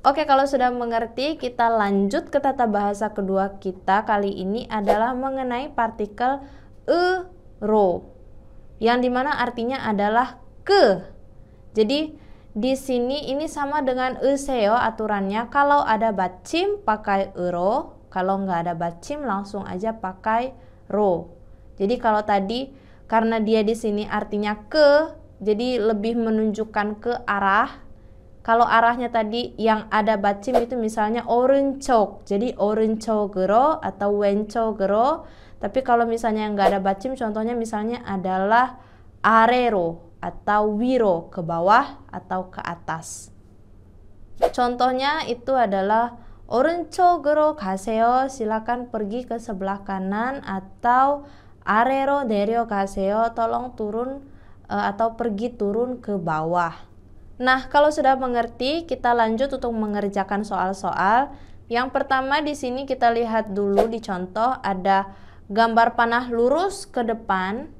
Oke, kalau sudah mengerti, kita lanjut ke tata bahasa kedua kita. Kali ini adalah mengenai partikel ro, yang dimana artinya adalah ke. Jadi di sini ini sama dengan seyo aturannya. Kalau ada bacim pakai ro, kalau nggak ada bacim langsung aja pakai ro. Jadi kalau tadi karena dia di sini artinya ke, jadi lebih menunjukkan ke arah. Kalau arahnya tadi yang ada bacim itu misalnya o른쪽, jadi 오른쪽으로 atau 왼쪽으로. Tapi kalau misalnya nggak ada bacim, contohnya misalnya adalah 아래로 atau 위로, ke bawah atau ke atas. Contohnya itu adalah 오른쪽으로 가세요, silakan pergi ke sebelah kanan, atau 아래로 내려가세요, tolong turun atau pergi turun ke bawah. Nah, kalau sudah mengerti, kita lanjut untuk mengerjakan soal-soal. Yang pertama di sini kita lihat dulu di contoh ada gambar panah lurus ke depan,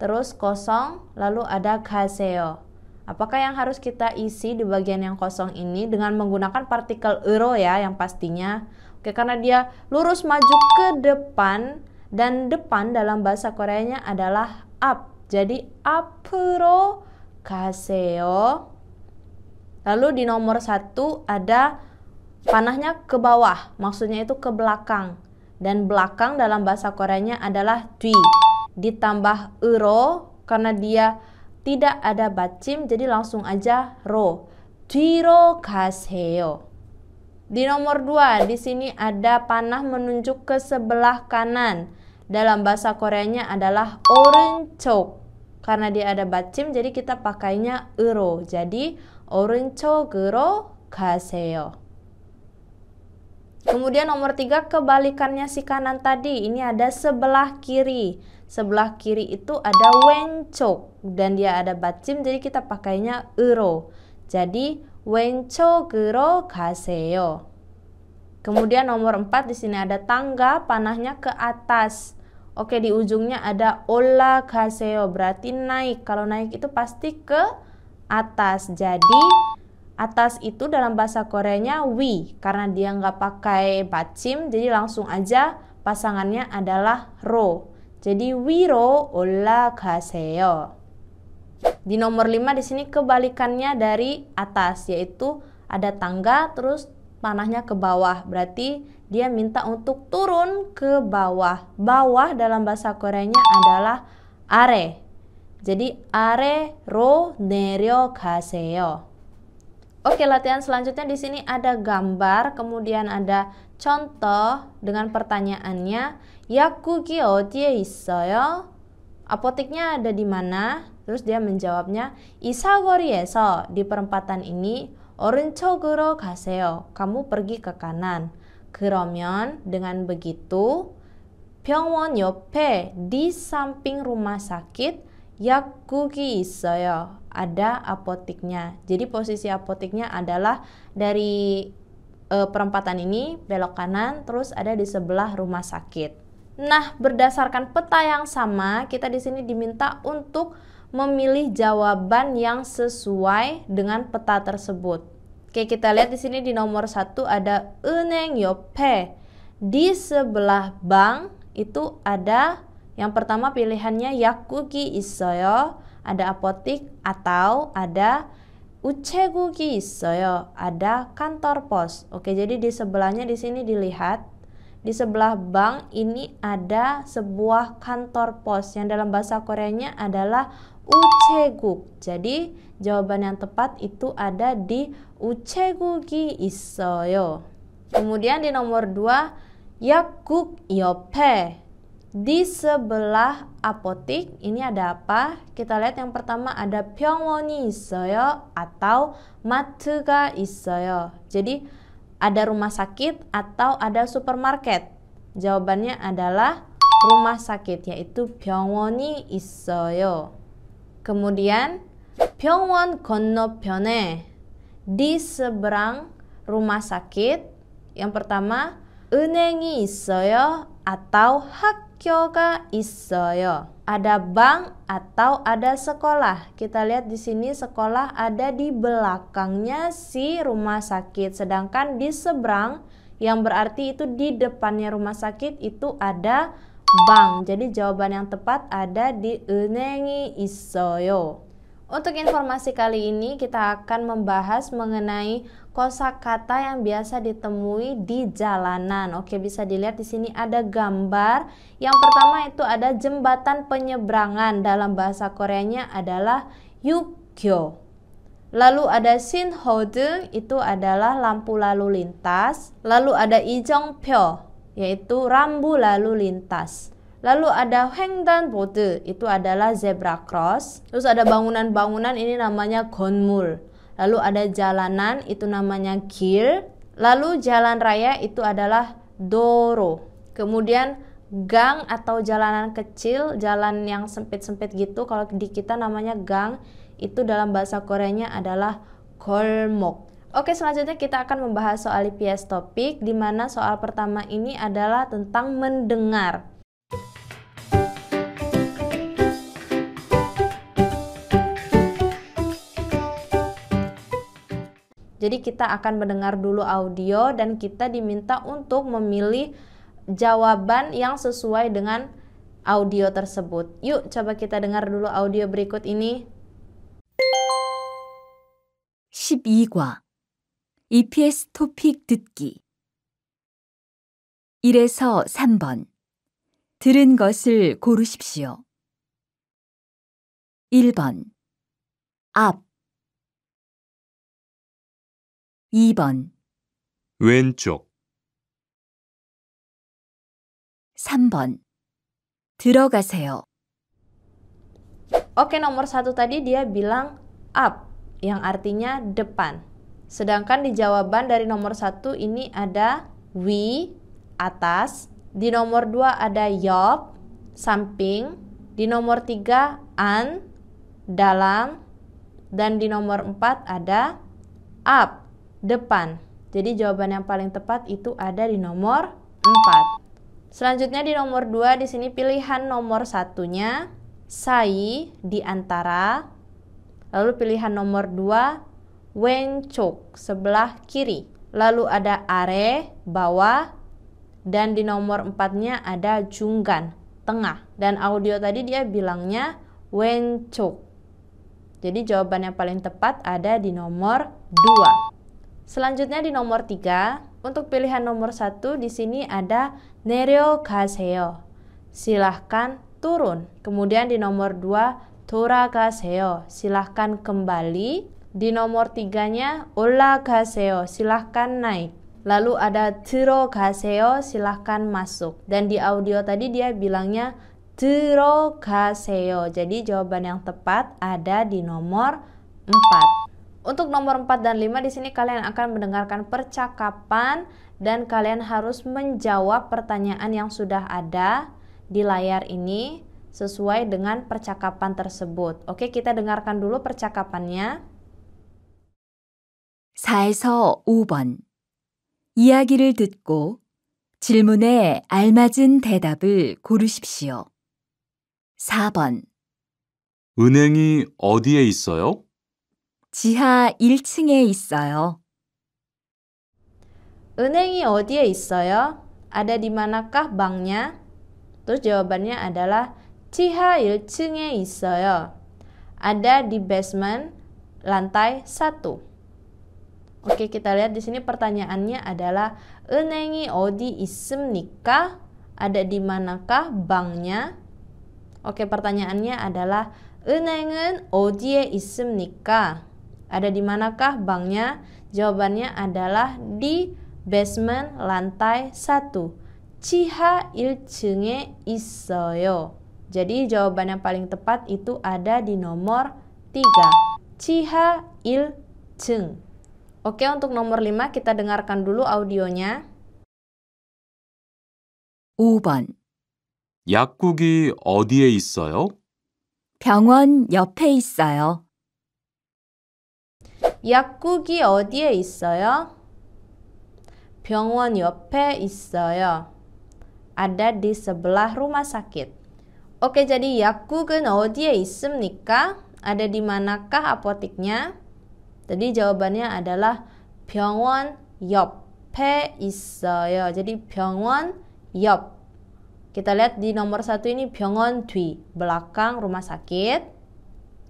terus kosong, lalu ada 가세요. Apakah yang harus kita isi di bagian yang kosong ini dengan menggunakan partikel 으로 ya yang pastinya. Oke, karena dia lurus maju ke depan, dan depan dalam bahasa Koreanya adalah 앞. Jadi 앞으로 가세요. Lalu di nomor 1 ada panahnya ke bawah, maksudnya itu ke belakang. Dan belakang dalam bahasa Koreanya adalah 뒤. Ditambah 으로, karena dia tidak ada bacim, jadi langsung aja 로. 뒤로 가세요. Di nomor 2, di sini ada panah menunjuk ke sebelah kanan. Dalam bahasa Koreanya adalah 오른쪽. Karena dia ada bacim, jadi kita pakainya 으로. Jadi 오른쪽으로 가세요. Kemudian nomor 3, kebalikannya si kanan tadi. Ini ada sebelah kiri. Sebelah kiri itu ada 왼쪽, dan dia ada bacim, jadi kita pakainya 으로. Jadi 왼쪽으로 가세요. Kemudian nomor 4, di sini ada tangga, panahnya ke atas. Oke, di ujungnya ada 올라가세요, berarti naik. Kalau naik itu pasti ke atas. Jadi atas itu dalam bahasa Koreanya 위, karena dia nggak pakai bacim, jadi langsung aja pasangannya adalah 로. Jadi 위로 올라가세요. Di nomor 5 di sini kebalikannya dari atas, yaitu ada tangga terus panahnya ke bawah, berarti dia minta untuk turun ke bawah. Bawah dalam bahasa Koreanya adalah 아래. Jadi 아래로 내려가세요. Oke, latihan selanjutnya di sini ada gambar, kemudian ada contoh dengan pertanyaannya. 약국이 어디에 있어요? Apoteknya ada di mana? Terus dia menjawabnya, 이 사거리에서, di perempatan ini, 오른쪽으로 가세요. Kamu pergi ke kanan. 그러면 dengan begitu, 병원 옆에, di samping rumah sakit, 약국이 있어요. Ada apoteknya. Jadi posisi apoteknya adalah dari perempatan ini belok kanan, terus ada di sebelah rumah sakit. Nah, berdasarkan peta yang sama, kita di sini diminta untuk memilih jawaban yang sesuai dengan peta tersebut. Oke, kita lihat di sini di nomor 1 ada 은행 옆에. Di sebelah bank itu ada yang pertama pilihannya 약국이 있어요, ada apotik, atau ada 우체국이 있어요, ada kantor pos. Oke, jadi di sebelahnya di sini dilihat, di sebelah bank ini ada sebuah kantor pos yang dalam bahasa Koreanya adalah 우체국. Jadi jawaban yang tepat itu ada di 우체국이 있어요. Kemudian di nomor 2, 약국 옆에. Di sebelah apotik ini ada apa? Kita lihat yang pertama ada 병원이 있어요 atau 마트가 있어요. Jadi ada rumah sakit atau ada supermarket. Jawabannya adalah rumah sakit, yaitu 병원이 있어요. Kemudian 병원 건너편에, di seberang rumah sakit, yang pertama 은행이 있어요 atau 학교가 있어요. Ada bank atau ada sekolah. Kita lihat di sini sekolah ada di belakangnya si rumah sakit. Sedangkan di seberang yang berarti itu di depannya rumah sakit itu ada bank. Jadi jawaban yang tepat ada di 은행이 있어요. Untuk informasi kali ini kita akan membahas mengenai kosakata yang biasa ditemui di jalanan. Oke, bisa dilihat di sini ada gambar. Yang pertama itu ada jembatan penyeberangan. Dalam bahasa Koreanya adalah yukgyo. Lalu ada 신호등, itu adalah lampu lalu lintas. Lalu ada 이정표, yaitu rambu lalu lintas. Lalu ada 횡단보도, itu adalah zebra cross. Terus ada bangunan-bangunan, ini namanya 건물. Lalu ada jalanan, itu namanya 길. Lalu jalan raya itu adalah 도로. Kemudian gang atau jalanan kecil, jalan yang sempit-sempit gitu, kalau di kita namanya gang, itu dalam bahasa Koreanya adalah 골목. Oke, selanjutnya kita akan membahas soal IPS topik, di mana soal pertama ini adalah tentang mendengar. Jadi kita akan mendengar dulu audio dan kita diminta untuk memilih jawaban yang sesuai dengan audio tersebut. Yuk coba kita dengar dulu audio berikut ini. 12과 EPS 토픽 듣기 1에서 3번 들은 것을 고르십시오. 1번 앞 2번 왼쪽, 3번 들어가세요. Oke, nomor 1 tadi dia bilang up, yang artinya depan. Sedangkan di jawaban dari nomor 1 ini ada 위, atas. Di nomor 2 ada 옆, samping. Di nomor 3 an, dalam. Dan di nomor 4 ada up, depan. Jadi jawaban yang paling tepat itu ada di nomor 4. Selanjutnya di nomor 2, di sini pilihan nomor 1-nya 사이, di antara. Lalu pilihan nomor 2 왼쪽, sebelah kiri. Lalu ada are, bawah. Dan di nomor 4-nya ada 중간, tengah. Dan audio tadi dia bilangnya 왼쪽. Jadi jawaban yang paling tepat ada di nomor 2. Selanjutnya di nomor 3, untuk pilihan nomor 1 di sini ada 내려가세요. Silahkan turun. Kemudian di nomor 2 돌아가세요. Silahkan kembali. Di nomor 3-nya 올라가세요. Silahkan naik. Lalu ada 들어가세요. Silahkan masuk. Dan di audio tadi dia bilangnya 들어가세요. Jadi jawaban yang tepat ada di nomor 4. Untuk nomor 4 dan 5 di sini kalian akan mendengarkan percakapan dan kalian harus menjawab pertanyaan yang sudah ada di layar ini sesuai dengan percakapan tersebut. Oke, kita dengarkan dulu percakapannya. 4에서 5번 이야기를 듣고 질문에 알맞은 대답을 고르십시오. 4번 은행이 어디에 있어요? 지하 1층에 있어요. 은행이 어디에 있어요? Ada di manakah banknya? Terus jawabannya adalah 지하 1층에 있어요. Ada di basement lantai 1. Oke, kita lihat di sini pertanyaannya adalah 은행이 어디 있습니까? Ada di manakah banknya? Oke, pertanyaannya adalah 은행은 어디에 있습니까? Ada di manakah banknya? Jawabannya adalah di basement lantai 1. 지하 1층에 있어요. Jadi jawaban yang paling tepat itu ada di nomor 3. 지하 1층. Oke, untuk nomor 5 kita dengarkan dulu audionya. 5번 약국이 어디에 있어요? 병원 옆에 있어요. 약국이 어디에 있어요? 병원 옆에 있어요. ada di sebelah rumah sakit. Oke, jadi 약국은 어디에 있습니까? Ada di manakah apoteknya? Jadi jawabannya adalah 병원 옆에 있어요. Jadi 병원 옆. Kita lihat di nomor 1 ini 병원 뒤, belakang rumah sakit.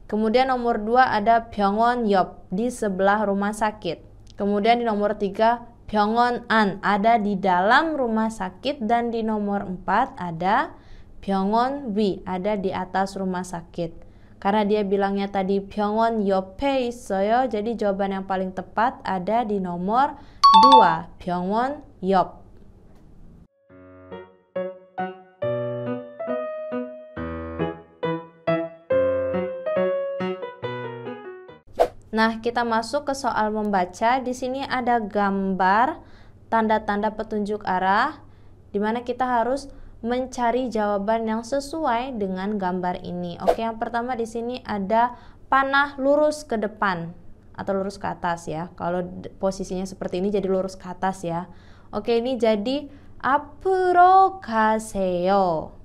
Kemudian nomor 2 ada 병원 옆, di sebelah rumah sakit. Kemudian di nomor 3 병원 안, ada di dalam rumah sakit. Dan di nomor 4 ada 병원 위, ada di atas rumah sakit. Karena dia bilangnya tadi 병원 옆에 있어요, jadi jawaban yang paling tepat ada di nomor 2, 병원 옆. Nah, kita masuk ke soal membaca. Di sini ada gambar tanda-tanda petunjuk arah, di mana kita harus mencari jawaban yang sesuai dengan gambar ini. Oke, yang pertama di sini ada panah lurus ke depan atau lurus ke atas ya. Kalau posisinya seperti ini jadi lurus ke atas ya. Oke, ini jadi 앞으로 가세요.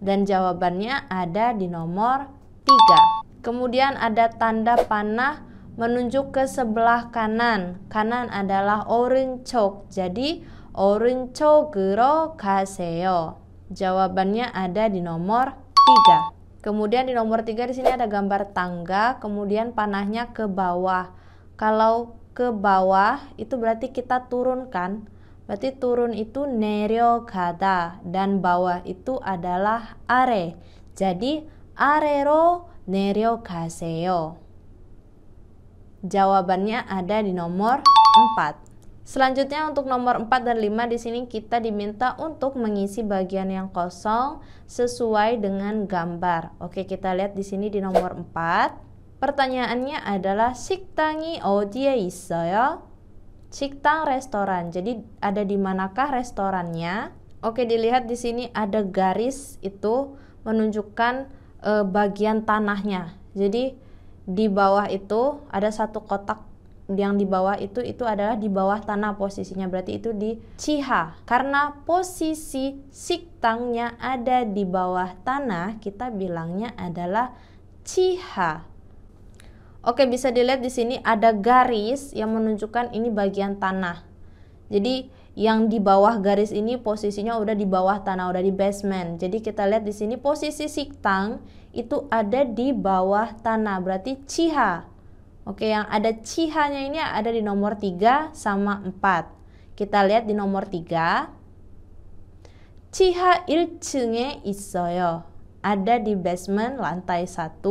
Dan jawabannya ada di nomor 3. Kemudian ada tanda panah menunjuk ke sebelah kanan. Kanan adalah 오른쪽. Jadi 오른쪽으로 가세요. Jawabannya ada di nomor 3. Kemudian di nomor 3 di sini ada gambar tangga, kemudian panahnya ke bawah. Kalau ke bawah itu berarti kita turunkan. Berarti turun itu 내려가다 dan bawah itu adalah 아래. Jadi 아래로 내려가세요. Jawabannya ada di nomor 4. Selanjutnya untuk nomor 4 dan 5 di sini kita diminta untuk mengisi bagian yang kosong sesuai dengan gambar. Oke, kita lihat di sini di nomor 4. Pertanyaannya adalah 식당이 어디에 있어요? 식당 restoran. Jadi ada di manakah restorannya? Oke, dilihat di sini ada garis itu menunjukkan bagian tanahnya. Jadi di bawah itu ada satu kotak yang di bawah itu adalah di bawah tanah posisinya, berarti itu di Ciha. Karena posisi siktangnya ada di bawah tanah, kita bilangnya adalah Ciha. Oke, bisa dilihat di sini ada garis yang menunjukkan ini bagian tanah. Jadi yang di bawah garis ini posisinya udah di bawah tanah, udah di basement. Jadi kita lihat di sini posisi siktang itu ada di bawah tanah, berarti Ciha. Oke, yang ada Cihanya ini ada di nomor 3 sama 4. Kita lihat di nomor 3. Ciha 1층에 있어요. Ada di basement lantai 1.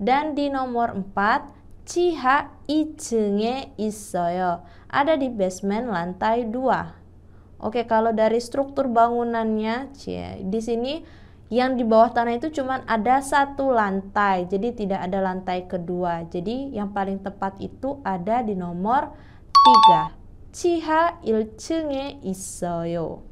Dan di nomor 4. Ciha 2층에 있어요. Ada di basement lantai 2. Oke, kalau dari struktur bangunannya, di sini yang di bawah tanah itu cuma ada satu lantai, jadi tidak ada lantai kedua. Jadi yang paling tepat itu ada di nomor 3. Ciha 1층에 있어요.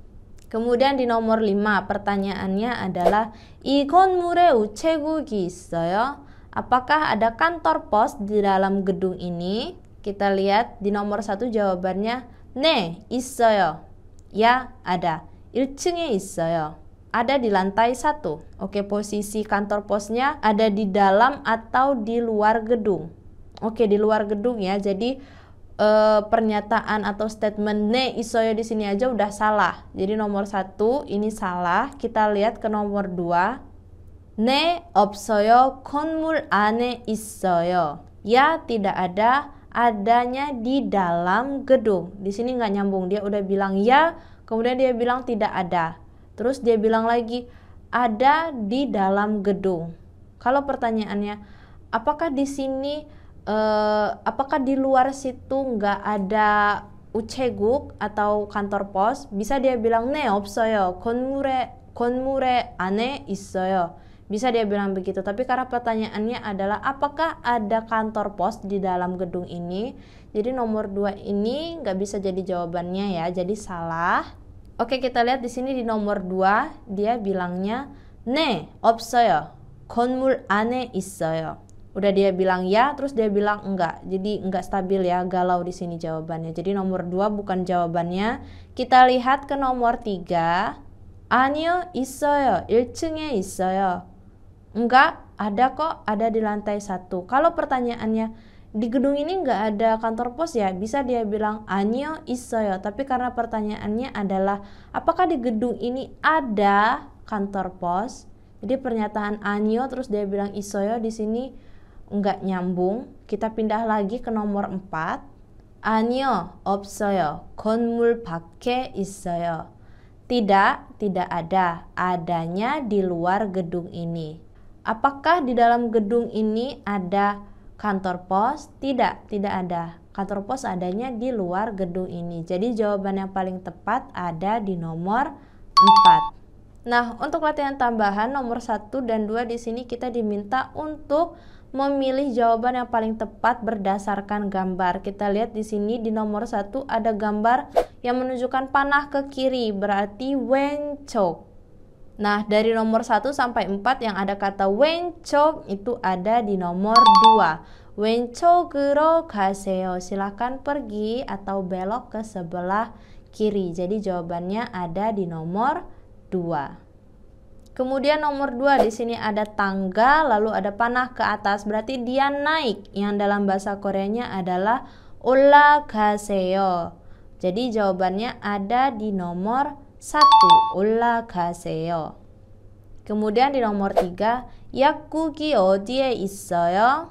Kemudian di nomor 5 pertanyaannya adalah 이 건물에 우체국이 있어요? Apakah ada kantor pos di dalam gedung ini? Kita lihat di nomor 1 jawabannya 네, 있어요. Ya, ada. 1층에 있어요. Ada di lantai 1. Oke, posisi kantor posnya ada di dalam atau di luar gedung. Oke, di luar gedung ya. Jadi pernyataan atau statement 네 있어요 di sini aja udah salah. Jadi nomor 1 ini salah. Kita lihat ke nomor 2. 네 없어요. 건물 안에 있어요. Ya, tidak ada. Adanya di dalam gedung. Di sini nggak nyambung. Dia udah bilang ya, kemudian dia bilang tidak ada. Terus dia bilang lagi, ada di dalam gedung. Kalau pertanyaannya, apakah di sini, apakah di luar situ nggak ada 우체국 atau kantor pos? Bisa dia bilang, 네, 없어요. 건물에 안에 있어요. Bisa dia bilang begitu. Tapi karena pertanyaannya adalah, apakah ada kantor pos di dalam gedung ini? Jadi nomor 2 ini nggak bisa jadi jawabannya ya. Jadi salah. Oke, kita lihat di sini di nomor 2 dia bilangnya 네, 없어요. 건물 안에 있어요. Udah dia bilang ya, terus dia bilang enggak. Jadi enggak stabil ya, galau di sini jawabannya. Jadi nomor 2 bukan jawabannya. Kita lihat ke nomor 3. 아니요, 있어요. 1층에 있어요. Enggak, ada kok, ada di lantai 1. Kalau pertanyaannya, di gedung ini enggak ada kantor pos ya, bisa dia bilang 아니요, 있어요. Tapi karena pertanyaannya adalah, apakah di gedung ini ada kantor pos? Jadi pernyataan 아니요 terus dia bilang 있어요 di sini enggak nyambung. Kita pindah lagi ke nomor 4. 아니요, 없어요. 건물 밖에 있어요. Tidak, tidak ada. Adanya di luar gedung ini. Apakah di dalam gedung ini ada kantor pos? Tidak, tidak ada. Kantor pos adanya di luar gedung ini. Jadi jawaban yang paling tepat ada di nomor 4. Nah, untuk latihan tambahan nomor 1 dan 2 di sini kita diminta untuk memilih jawaban yang paling tepat berdasarkan gambar. Kita lihat di sini di nomor 1 ada gambar yang menunjukkan panah ke kiri, berarti 왼쪽. Nah, dari nomor 1 sampai 4 yang ada kata 왼쪽 itu ada di nomor 2. 왼쪽으로 가세요. Silakan pergi atau belok ke sebelah kiri. Jadi jawabannya ada di nomor 2. Kemudian nomor 2 di sini ada tangga, lalu ada panah ke atas, berarti dia naik. Yang dalam bahasa Koreanya adalah 올라가세요. Jadi jawabannya ada di nomor 1, 올라가세요. Kemudian di nomor 3, 약국이 어디에 있어요?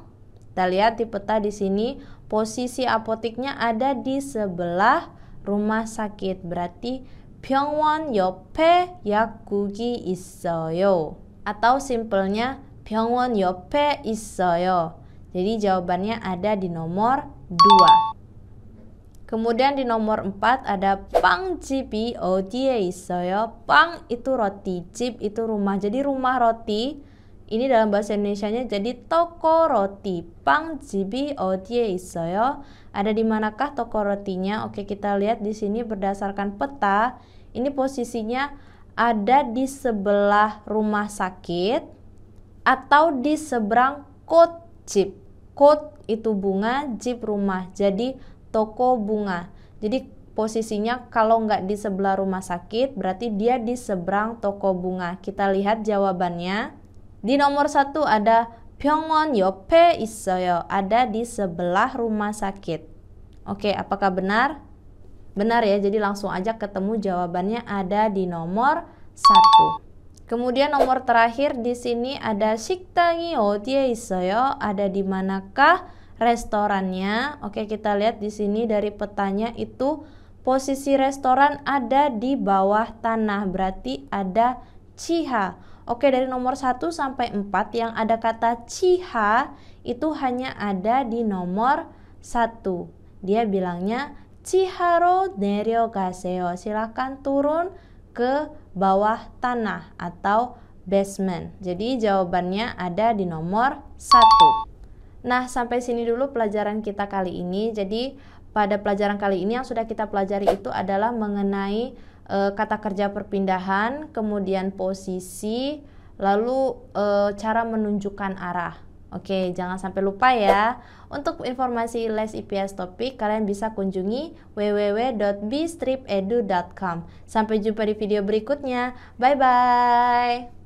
Kita lihat di peta di sini, posisi apoteknya ada di sebelah rumah sakit, berarti 병원 옆에 약국이 있어요. Atau simpelnya 병원 옆에 있어요. Jadi jawabannya ada di nomor 2. Kemudian di nomor 4 ada 빵집이 어디에 있어요? 빵 itu roti, 집 itu rumah. Jadi rumah roti ini dalam bahasa Indonesianya jadi toko roti. 빵집이 어디에 있어요? Ada di manakah toko rotinya? Oke, kita lihat di sini berdasarkan peta. Ini posisinya ada di sebelah rumah sakit atau di seberang 꽃집. 꽃 itu bunga, 집 rumah. Jadi toko bunga. Jadi posisinya kalau nggak di sebelah rumah sakit, berarti dia di seberang toko bunga. Kita lihat jawabannya. Di nomor 1 ada 병원 옆에 있어요. Ada di sebelah rumah sakit. Oke, apakah benar? Benar ya, jadi langsung aja ketemu jawabannya ada di nomor 1. Kemudian nomor terakhir di sini ada 식당이 어디에 있어요? Ada di manakah restorannya? Oke, kita lihat di sini dari petanya itu posisi restoran ada di bawah tanah, berarti ada Chiha. Oke, dari nomor 1 sampai 4 yang ada kata Chiha itu hanya ada di nomor 1. Dia bilangnya Chiharo 내려가세요. Silakan turun ke bawah tanah atau basement. Jadi jawabannya ada di nomor 1. Nah, sampai sini dulu pelajaran kita kali ini. Jadi pada pelajaran kali ini yang sudah kita pelajari itu adalah mengenai kata kerja perpindahan, kemudian posisi, lalu cara menunjukkan arah. Oke, jangan sampai lupa ya. Untuk informasi les IPS topik, kalian bisa kunjungi www.b-edu.com. Sampai jumpa di video berikutnya. Bye-bye.